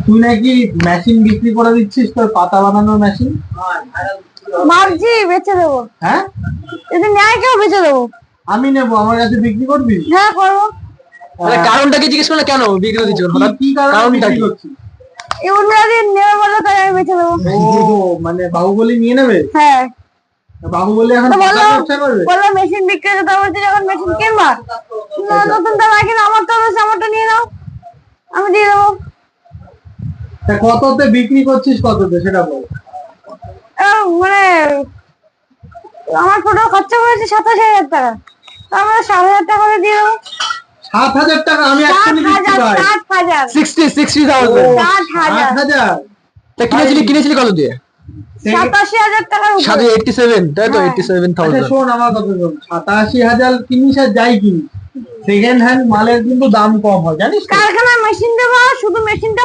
তুই নাকি মেশিন বিক্রি করে দিচ্ছিস, তোর পাতা বানানোর মেশিন? ভাবছি বেচে দেবো। হ্যাঁ, যদি নেয় কেউ বেচে দেবো। আমি নেবো, আমার কাছে বিক্রি করবি? হ্যাঁ করবো। কারণটা কি জিজ্ঞেস করলে, কেন বিক্রি দিচ্ছ? কি কারণে বিক্রি করছিস? এগুলো যদি নেবে বলো তাই আমি বেচে দেবো। ও মানে বাহুবলী নিয়ে নেবে? হ্যাঁ। বাহুবলী এখন পাতা ব্যবসা করবে? বললো মেশিন বিক্রি করতে বলছে, যখন মেশিন কিনবা নতুনটা না কিনে আমারটা রয়েছে, আমারটা নিয়ে নাও, আমি দিয়ে দেবো। তা কততে বিক্রি করছিস, কততে সেটা বল। মানে আমার টোটাল খরচা করেছে 27,000 টাকা, আমরা 7,000 টাকা করে দিয়ে দেবো। 7,000 টাকা? আমি এক্ষুনি দিচ্ছি ভাই। 60,000। 60,000। 60,000। 8,000? তা কিনেছিলি কত দিয়ে? 87,000 টাকার উপরে। 87, তাই তো? হ্যাঁ। 87,000। আচ্ছা শোন আমার কথা শোন, 87,000 কিনিস আর যাই কিনিস, সেকেন্ড হ্যান্ড মালের কিন্তু দাম কম হয়, জানিস তো? কারখানায় মেশিন দেবো, শুধু মেশিনটা